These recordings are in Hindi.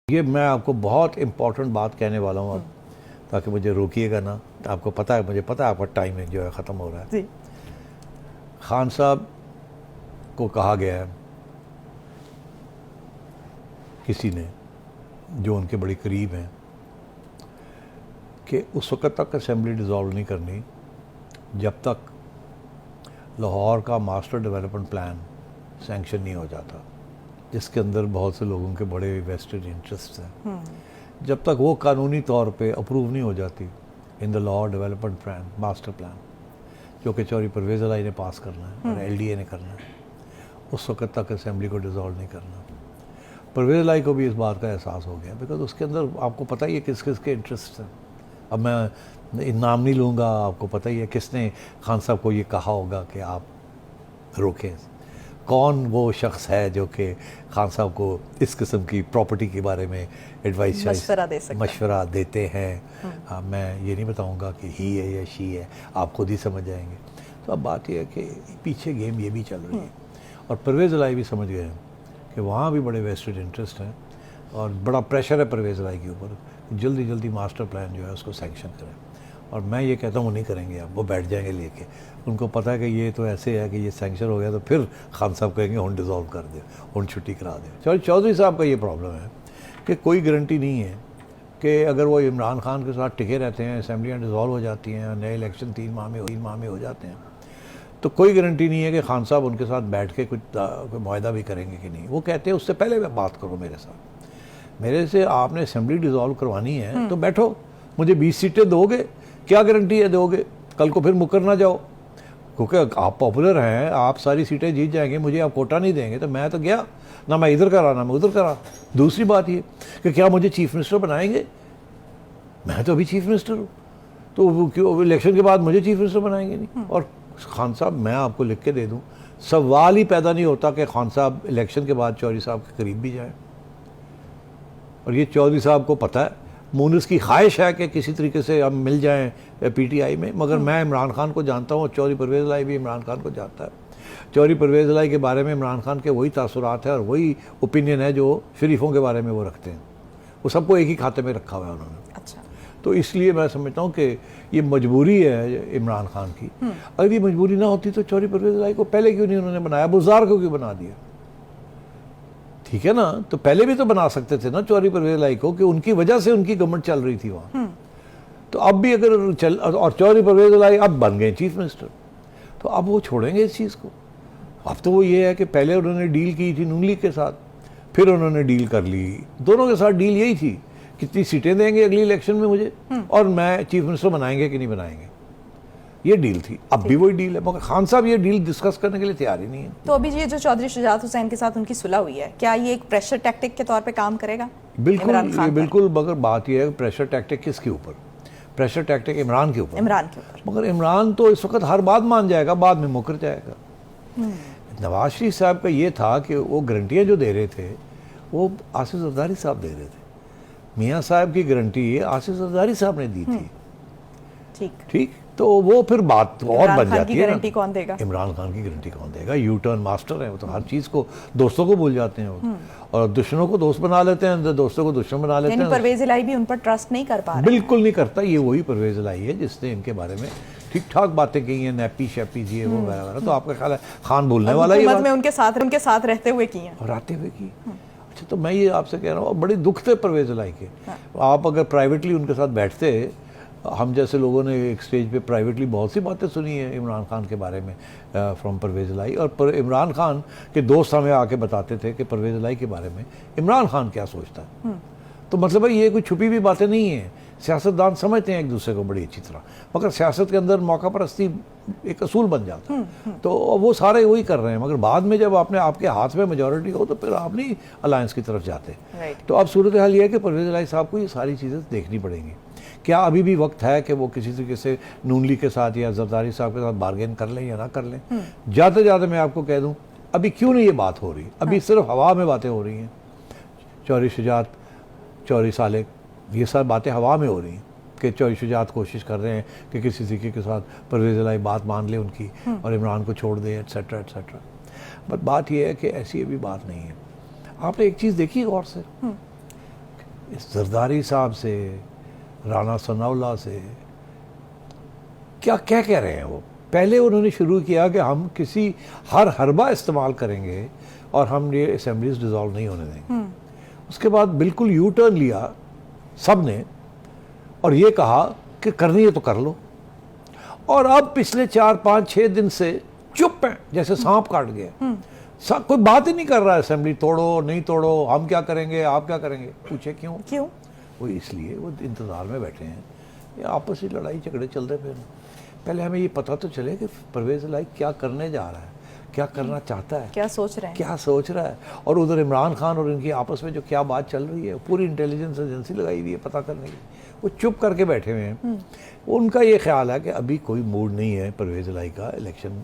ये मैं आपको बहुत इम्पोर्टेंट बात कहने वाला हूँ अब, ताकि मुझे रोकिएगा ना। आपको पता है, मुझे पता है आपका टाइम जो है ख़त्म हो रहा है। जी। खान साहब को कहा गया है किसी ने जो उनके बड़े करीब हैं कि उस वक़्त तक असेंबली डिज़ोल्व नहीं करनी जब तक लाहौर का मास्टर डेवलपमेंट प्लान सैंक्शन नहीं हो जाता, जिसके अंदर बहुत से लोगों के बड़े वेस्टेड इंटरेस्ट हैं। जब तक वो कानूनी तौर पे अप्रूव नहीं हो जाती in the Lahore development plan, master plan, जो कि चौधरी परवेज़ इलाही ने पास करना है और LDA ने करना है, उस वक्त तक असेंबली को डिज़ोल्व नहीं करना। परवेज़ इलाही को भी इस बात का एहसास हो गया, बिकॉज उसके अंदर आपको पता ही है किस किस के इंटरेस्ट हैं। अब मैं नाम नहीं लूँगा, आपको पता ही है किसने खान साहब को ये कहा होगा कि आप रोकें, कौन वो शख्स है जो कि खान साहब को इस किस्म की प्रॉपर्टी के बारे में एडवाइस मशवरा देते हैं। हाँ, मैं ये नहीं बताऊंगा कि ही है या शी है, आप खुद ही समझ जाएंगे। तो अब बात यह है कि पीछे गेम ये भी चल रही है और परवेज़ इलाही भी समझ गए हैं कि वहाँ भी बड़े वेस्टेड इंटरेस्ट हैं और बड़ा प्रेशर है परवेज़ इलाही के ऊपर, जल्दी जल्दी मास्टर प्लान जो है उसको सैंक्शन करें। और मैं ये कहता हूँ वो नहीं करेंगे, आप वो बैठ जाएंगे लेके। उनको पता है कि ये तो ऐसे है कि ये सैंक्शन हो गया तो फिर खान साहब कहेंगे हुन डिज़ोल्व कर दे, हुन छुट्टी करा दे। चौधरी साहब का ये प्रॉब्लम है कि कोई गारंटी नहीं है कि अगर वो इमरान खान के साथ टिके रहते हैं, असेंबलियाँ डिज़ोल्व हो जाती हैं, नए इलेक्शन 3 माह में हो जाते हैं, तो कोई गारंटी नहीं है कि खान साहब उनके साथ बैठ के कुछ मुआहदा भी करेंगे कि नहीं। वो कहते हैं उससे पहले बात करो मेरे साथ, मेरे से आपने असेंबली डिज़ोल्व करवानी है तो बैठो, मुझे 20 सीटें दोगे, क्या गारंटी है दोगे, कल को फिर मुकर ना जाओ, क्योंकि आप पॉपुलर हैं, आप सारी सीटें जीत जाएंगे, मुझे आप कोटा नहीं देंगे तो मैं तो गया ना, मैं इधर करा ना मैं उधर करा। दूसरी बात ये कि क्या मुझे चीफ मिनिस्टर बनाएंगे, मैं तो अभी चीफ मिनिस्टर हूँ, तो क्यों इलेक्शन के बाद मुझे चीफ मिनिस्टर बनाएंगे नहीं। और खान साहब, मैं आपको लिख के दे दूँ, सवाल ही पैदा नहीं होता कि खान साहब इलेक्शन के बाद चौधरी साहब के करीब भी जाएँ। और ये चौधरी साहब को पता है, मूनिस की ख्वाहिश है कि किसी तरीके से हम मिल जाएं PTI में, मगर मैं इमरान खान को जानता हूँ और चौधरी परवेज़ इलाही भी इमरान खान को जानता है। चौधरी परवेज़ इलाही के बारे में इमरान खान के वही तासुरात है और वही ओपिनियन है जो शरीफों के बारे में वो रखते हैं, वो सबको एक ही खाते में रखा हुआ है उन्होंने। अच्छा। तो इसलिए मैं समझता हूँ कि ये मजबूरी है इमरान खान की। अगर ये मजबूरी ना होती तो चौधरी परवेज़ इलाही को पहले क्यों नहीं उन्होंने बनाया, बुज़ार को क्यों बना दिया? ठीक है ना, तो पहले भी तो बना सकते थे ना चौधरी परवेज़ इलाही को, कि उनकी वजह से उनकी गवर्नमेंट चल रही थी वहाँ। तो अब भी अगर चल, और चौधरी परवेज़ इलाही अब बन गए चीफ मिनिस्टर, तो अब वो छोड़ेंगे इस चीज़ को। अब तो वो ये है कि पहले उन्होंने डील की थी नून लीग के साथ, फिर उन्होंने डील कर ली, दोनों के साथ डील यही थी, कितनी सीटें देंगे अगली इलेक्शन में मुझे, और मैं चीफ मिनिस्टर बनाएंगे कि नहीं बनाएंगे, ये डील थी। अब भी वही डील है, मगर खान साहब ये डील डिस्कस करने के लिए तैयार ही नहीं है। तो अभी ये जो चौधरी शुजात हुसैन के साथ उनकी सुलह हुई है, क्या ये एक प्रेशर टैक्टिक के तौर पे काम करेगा? बिल्कुल, मगर बात यह है प्रेशर टैक्टिक किसके ऊपर? प्रेशर टैक्टिक इमरान के ऊपर। मगर इमरान तो इस वक्त हर बात मान जाएगा, बाद में मुकर जाएगा। नवाज शरीफ साहब का ये था कि वो गारंटियाँ जो दे रहे थे वो आसिफ जरदारी साहब दे रहे थे, मियाँ साहब की गारंटी आसिफ जरदारी साहब ने दी थी। ठीक, तो वो फिर बात और बन जाती है। गारंटी कौन देगा? इमरान खान की गारंटी कौन देगा? यू टर्न मास्टर है वो, तो हर चीज़ को दोस्तों को भूल जाते हैं वो, और दुश्मनों को दोस्त बना लेते हैं, दोस्तों को दुश्मन बना लेते हैं। परवेज़ इलाही भी उन पर ट्रस्ट नहीं कर पा रहे? बिल्कुल नहीं करता। ये वही परवेज़ इलाही है जिसने इनके बारे में ठीक ठाक बातें कही हैं, नैपी शैपी जी वो वगैरह। तो आपका ख्याल है खान भूलने वाला ही में उनके साथ रहते हुए की हैं और आते हुए की? अच्छा, तो मैं ये आपसे कह रहा हूँ, बड़े दुख थे परवेज़ इलाही के। आप अगर प्राइवेटली उनके साथ बैठते, हम जैसे लोगों ने एक स्टेज पे प्राइवेटली बहुत सी बातें सुनी है इमरान खान के बारे में फ्रॉम परवेज़ इलाही, और इमरान खान के दोस्त हमें आके बताते थे कि परवेज़ इलाही के बारे में इमरान खान क्या सोचता है। तो मतलब भाई ये कोई छुपी हुई बातें नहीं है, सियासतदान समझते हैं एक दूसरे को बड़ी अच्छी तरह, मगर सियासत के अंदर मौका परस्ती एक असूल बन जाता है। तो वो सारे वही कर रहे हैं, मगर बाद में जब आपके हाथ में मेजॉरिटी हो तो फिर आप नहीं अलायंस की तरफ जाते। तो अब सूरत हाल ये है कि परवेज़ इलाही साहब को ये सारी चीज़ें देखनी पड़ेंगी। क्या अभी भी वक्त है कि वो किसी तरीके से नून लीग के साथ या जरदारी साहब के साथ बार्गेन कर लें या ना कर लें? ज़्यादा ज़्यादा मैं आपको कह दूं, अभी क्यों नहीं ये बात हो रही, अभी सिर्फ हवा में बातें हो रही हैं। चौधरी शुजात, चौधरी सालेक, ये सब बातें हवा में हो रही हैं कि चौधरी शुजात कोशिश कर रहे हैं कि किसी तरीके के साथ परवेज़ इलाही बात मान ले उनकी और इमरान को छोड़ दे, एट्सेट्रा एट्सेट्रा। बट बात यह है कि ऐसी अभी बात नहीं है। आपने एक चीज़ देखी गौर से, जरदारी साहब से, राना सनाउल्लाह से क्या क्या कह रहे हैं वो। पहले उन्होंने शुरू किया कि हम किसी हर हरबा इस्तेमाल करेंगे और हम ये असेंबलीज डिज़ोल्व नहीं होने देंगे। उसके बाद बिल्कुल यू टर्न लिया सब ने और ये कहा कि करनी है तो कर लो। और अब पिछले 4-5-6 दिन से चुप हैं, जैसे सांप काट गया। कोई बात ही नहीं कर रहा है, असेंबली तोड़ो नहीं तोड़ो, हम क्या करेंगे आप क्या करेंगे। पूछे क्यों? वो इसलिए वो इंतज़ार में बैठे हैं, ये आपस में लड़ाई झगड़े चल रहे फिर। पहले हमें ये पता तो चले कि परवेज़ इलाही क्या करने जा रहा है, क्या करना चाहता है, क्या सोच रहा है। और उधर इमरान खान और इनकी आपस में जो क्या बात चल रही है, पूरी इंटेलिजेंस एजेंसी लगाई हुई है पता करने की। वो चुप करके बैठे हुए हैं। उनका ये ख्याल है कि अभी कोई मूड नहीं है परवेज़ इलाही का इलेक्शन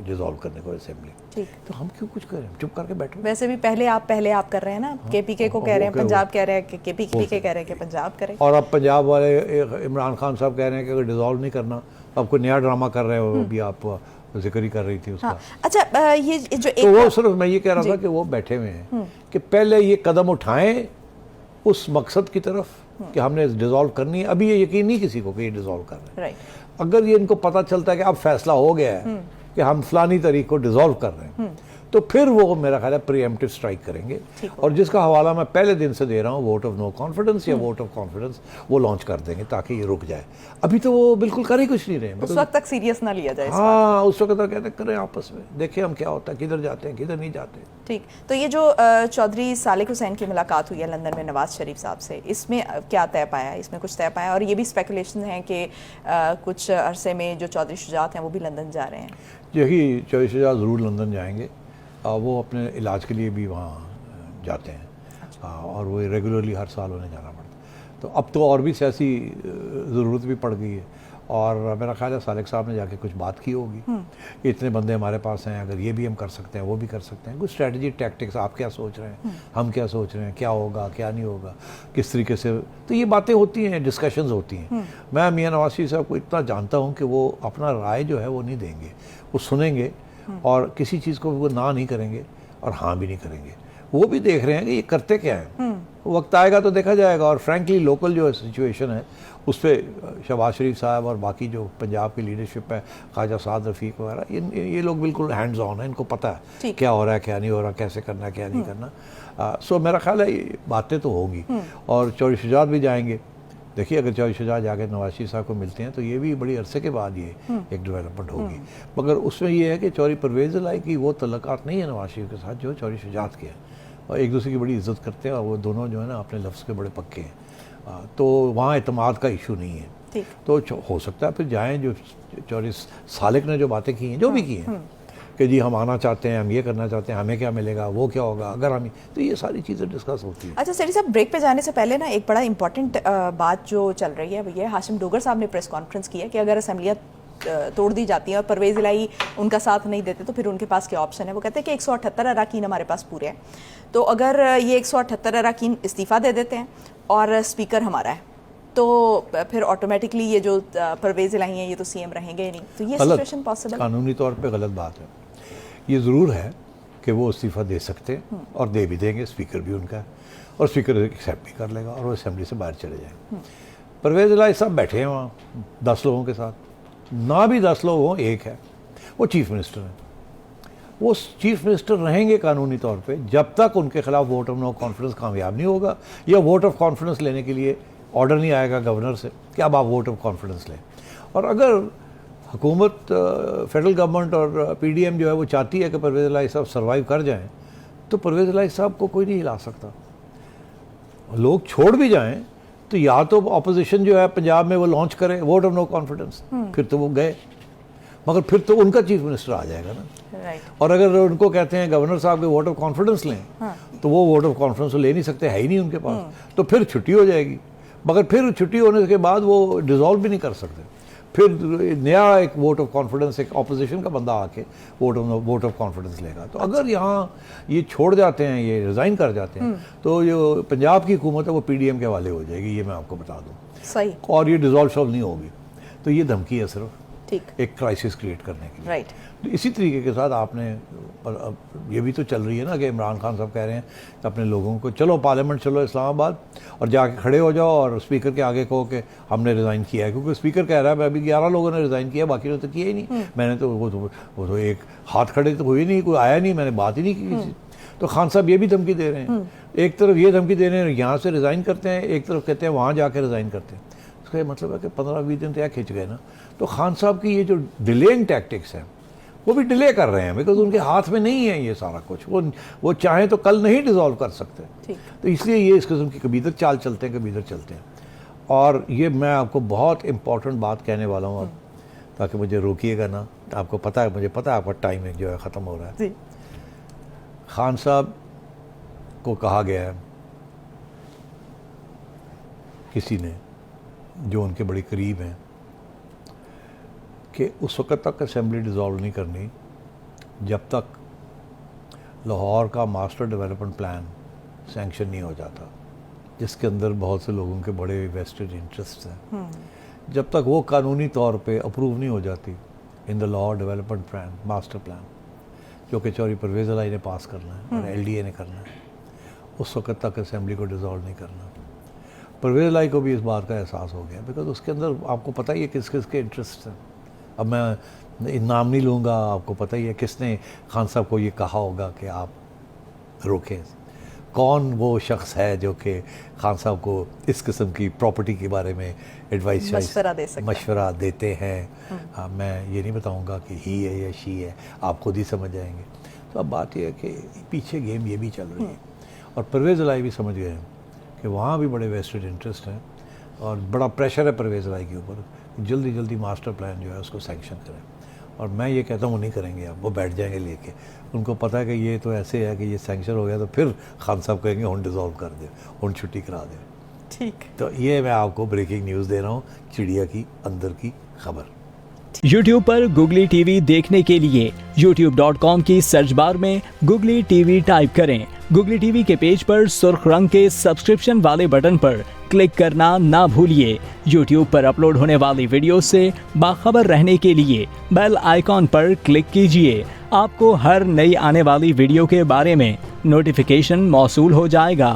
डिसॉल्व करने को असेंबली। तो हम क्यों कुछ करें, चुप करके बैठे। वैसे भी पहले आप कर रहे हैं ना, केपीके को कह रहे हैं पंजाब कह रहे हैं, केपीके कह रहे हैं कि पंजाब करे। और अब पंजाब वाले इमरान खान साहब कह रहे हैं कि अगर डिसॉल्व नहीं करना, अब कोई नया ड्रामा कर रहे हो। अभी आप जिक्र ही कर रही थी उसका। हाँ। अच्छा, ये जो एक तो वो सिर्फ मैं ये कह रहा था कि वो बैठे हुए हैं कि पहले ये कदम उठाएं उस मकसद की तरफ कि हमने डिसॉल्व करनी है। अभी ये यकीन नहीं किसी को कि ये डिसॉल्व कर रहे हैं। अगर ये इनको पता चलता है कि अब फैसला हो गया है कि हम फलानी तारीख को डिसॉल्व कर रहे हैं, तो फिर वो मेरा ख्याल है प्रीएम्प्टिव स्ट्राइक करेंगे। और जिसका हवाला मैं पहले दिन से दे रहा हूँ, वोट ऑफ नो कॉन्फिडेंस या वोट ऑफ कॉन्फिडेंस, वो लॉन्च कर देंगे ताकि ये रुक जाए। अभी तो वो बिल्कुल कर ही कुछ नहीं रहे। उस वक्त तक सीरियस ना लिया जाए। हाँ, उस वक्त तक कहते करें आपस में, देखें हम क्या होता है, किधर जाते हैं किधर नहीं जाते। ठीक। तो ये जो चौधरी सालिक हुसैन की मुलाकात हुई है लंदन में नवाज शरीफ साहब से, इसमें क्या तय पाया? इसमें कुछ तय पाया? और ये भी स्पेकुलेशन है कि कुछ अरसे में जो चौधरी शुजात हैं वो भी लंदन जा रहे हैं। यही चौधरी शुजात ज़रूर लंदन जाएंगे। वो अपने इलाज के लिए भी वहाँ जाते हैं। और वो रेगुलरली हर साल उन्हें जाना पड़ता है। तो अब तो और भी सियासी ज़रूरत भी पड़ गई है। और मेरा ख्याल है सालिक साहब ने जाके कुछ बात की होगी। इतने बंदे हमारे पास हैं, अगर ये भी हम कर सकते हैं वो भी कर सकते हैं। कुछ स्ट्रेटजी टैक्टिक्स, आप क्या सोच रहे हैं, हम क्या सोच रहे हैं, क्या होगा क्या नहीं होगा, किस तरीके से। तो ये बातें होती हैं, डिस्कशंस होती हैं। मैं मियां नवाज शरीफ साहब को इतना जानता हूँ कि वो अपना राय जो है वो नहीं देंगे, वो सुनेंगे और किसी चीज़ को वो ना नहीं करेंगे और हाँ भी नहीं करेंगे। वो भी देख रहे हैं कि ये करते क्या है। वक्त आएगा तो देखा जाएगा। और फ्रैंकली लोकल जो सिचुएशन है उस पर शहबाज शरीफ साहब और बाकी जो पंजाब की लीडरशिप है, ख्वाजा साद रफ़ीक वगैरह, ये लोग बिल्कुल हैंड्स ऑन है। इनको पता है क्या हो रहा है क्या नहीं हो रहा, कैसे करना है क्या नहीं करना। सो मेरा ख्याल है ये बातें तो होंगी। और चौधरी शुजात भी जाएंगे। देखिए, अगर चौधरी शुजात जाकर नवाज शरीफ साहब को मिलते हैं तो ये भी बड़ी अरसे के बाद ये एक डेवलपमेंट होगी। मगर उसमें ये है कि चौधरी परवेज़ इलाही की वो तल्लुकात नहीं है नवाज शरीफ के साथ जो चौधरी शुजात के हैं। और एक दूसरे की बड़ी इज्जत करते हैं और वो दोनों जो है ना अपने लफ्ज़ के बड़े पक्के हैं। तो वहाँ एतमाद का इशू नहीं है। तो हो सकता है फिर जाएँ। जो चौधरी सालिक ने जो बातें की हैं, जो भी की हैं कि जी हम आना चाहते हैं, हम ये करना चाहते हैं, हमें क्या मिलेगा, वो क्या होगा अगर हम, तो ये सारी चीज़ें डिस्कस होती है। अच्छा सेठी साहब, ब्रेक पे जाने से पहले ना एक बड़ा इंपॉर्टेंट बात जो चल रही है भैया, हाशिम डोगर साहब ने प्रेस कॉन्फ्रेंस की है कि अगर असेंबलियाँ तोड़ दी जाती हैं और परवेज़ इलाही उनका साथ नहीं देते तो फिर उनके पास क्या ऑप्शन है। वो कहते हैं कि 178 अरकान हमारे पास पूरे हैं, तो अगर ये 178 अरकान इस्तीफ़ा दे देते हैं और स्पीकर हमारा है तो फिर ऑटोमेटिकली ये जो परवेज़ इलाही हैं ये तो सीएम रहेंगे ही नहीं। तो ये सिचुएशन पॉसिबल, कानूनी तौर पे गलत बात है। ये ज़रूर है कि वो इस्तीफ़ा दे सकते हैं और दे भी देंगे, स्पीकर भी उनका है और स्पीकर एक्सेप्ट भी कर लेगा और वो असेंबली से बाहर चले जाएंगे। परवेज़ इलाही साहब बैठे हैं वहाँ 10 लोगों के साथ, ना भी 10 लोग हों, एक है वो चीफ मिनिस्टर है। वो चीफ मिनिस्टर रहेंगे कानूनी तौर पे जब तक उनके खिलाफ वोट ऑफ नो कॉन्फिडेंस कामयाब नहीं होगा या वोट ऑफ कॉन्फिडेंस लेने के लिए ऑर्डर नहीं आएगा गवर्नर से कि अब आप वोट ऑफ कॉन्फिडेंस लें। और अगर हुकूमत, फेडरल गवर्नमेंट और पीडीएम जो है वो चाहती है कि परवेज़ इलाही साहब सर्वाइव कर जाएं, तो परवेज़ इलाही साहब को कोई नहीं हिला सकता। लोग छोड़ भी जाएं तो या तो अपोजिशन जो है पंजाब में वो लॉन्च करे वोट ऑफ नो कॉन्फिडेंस, फिर तो वो गए, मगर फिर तो उनका चीफ मिनिस्टर आ जाएगा ना। और अगर उनको कहते हैं गवर्नर साहब के वोट ऑफ कॉन्फिडेंस लें, तो वो वोट ऑफ कॉन्फिडेंस ले नहीं सकते, है ही नहीं उनके पास, तो फिर छुट्टी हो जाएगी। मगर फिर छुट्टी होने के बाद वो डिसॉल्व भी नहीं कर सकते, फिर नया एक वोट ऑफ कॉन्फिडेंस, एक ऑपोजिशन का बंदा आके वोट ऑफ कॉन्फिडेंस लेगा। तो अगर यहाँ ये छोड़ जाते हैं, ये रिज़ाइन कर जाते हैं, तो जो पंजाब की हुकूमत है वो पीडीएम के हवाले हो जाएगी, ये मैं आपको बता दूँ। सही। और ये डिसॉल्व शॉल्व नहीं होगी। तो ये धमकी है सिर्फ। ठीक। एक क्राइसिस क्रिएट करने के लिए। राइट। तो इसी तरीके के साथ आपने अब ये भी तो चल रही है ना कि इमरान खान साहब कह रहे हैं कि अपने लोगों को चलो पार्लियामेंट चलो इस्लामाबाद और जाके खड़े हो जाओ और स्पीकर के आगे कहो कि हमने रिज़ाइन किया है, क्योंकि स्पीकर कह रहा है अभी 11 लोगों ने रिज़ाइन किया, बाकी ने तो किया ही नहीं। मैंने तो वो तो एक हाथ खड़े तो हुए नहीं, कोई आया नहीं, मैंने बात ही नहीं की किसी। तो खान साहब ये भी धमकी दे रहे हैं, एक तरफ ये धमकी दे रहे हैं यहाँ से रिज़ाइन करते हैं, एक तरफ कहते हैं वहाँ जाके रिज़ाइन करते हैं। इसका ये मतलब है कि 15-20 दिन तो यहाँ खिंच गए ना। तो खान साहब की ये जो डिलेइंग टैक्टिक्स है वो भी डिले कर रहे हैं, बिकॉज उनके हाथ में नहीं है ये सारा कुछ। वो चाहें तो कल नहीं डिसॉल्व कर सकते, तो इसलिए ये इस किस्म की कभी इधर चाल चलते हैं कभी इधर चलते हैं। और ये मैं आपको बहुत इंपॉर्टेंट बात कहने वाला हूँ अब, ताकि मुझे रोकिएगा ना। आपको पता है, मुझे पता है आपका टाइम जो है ख़त्म हो रहा है। खान साहब को कहा गया है किसी ने जो उनके बड़े करीब हैं कि उस वक़्त तक असेंबली डिज़ोल्व नहीं करनी जब तक लाहौर का मास्टर डेवलपमेंट प्लान सैंक्शन नहीं हो जाता, जिसके अंदर बहुत से लोगों के बड़े वेस्टेड इंटरेस्ट हैं। जब तक वो कानूनी तौर पे अप्रूव नहीं हो जाती in the Lahore development plan master plan, जो कि चौधरी परवेज़ इलाही ने पास करना है और LDA ने करना है, उस वक़्त तक असेंबली को डिज़ोल्व नहीं करना। परवेज़ इलाही को भी इस बात का एहसास हो गया, बिकॉज उसके अंदर आपको पता ही है किस किस के इंटरेस्ट हैं। अब मैं नाम नहीं लूँगा, आपको पता ही है किसने खान साहब को ये कहा होगा कि आप रोकें, कौन वो शख्स है जो कि खान साहब को इस किस्म की प्रॉपर्टी के बारे में एडवाइस मशवरा देते हैं। मैं ये नहीं बताऊंगा कि ही है या शी है, आप खुद ही समझ जाएंगे। तो अब बात यह है कि पीछे गेम ये भी चल रही है और परवेज़ इलाही भी समझ गए हैं कि वहाँ भी बड़े वेस्टेड इंटरेस्ट हैं और बड़ा प्रेशर है परवेज़ इलाही के ऊपर, जल्दी जल्दी मास्टर प्लान जो है उसको सैंक्शन करें। और मैं ये कहता हूँ नहीं करेंगे, अब वो बैठ जाएंगे लेके। उनको पता है कि ये तो ऐसे है कि ये सैंक्शन हो गया तो फिर खान साहब कहेंगे हम डिज़ोल्व कर दे, हम छुट्टी करा दें। ठीक। तो ये मैं आपको ब्रेकिंग न्यूज़ दे रहा हूँ, चिड़िया की अंदर की खबर। YouTube पर Google TV देखने के लिए youtube.com की सर्च बार में Google TV टाइप करें। Google TV के पेज पर सुर्ख रंग के सब्सक्रिप्शन वाले बटन पर क्लिक करना ना भूलिए। YouTube पर अपलोड होने वाली वीडियो से बाखबर रहने के लिए बेल आइकॉन पर क्लिक कीजिए। आपको हर नई आने वाली वीडियो के बारे में नोटिफिकेशन मौसूल हो जाएगा।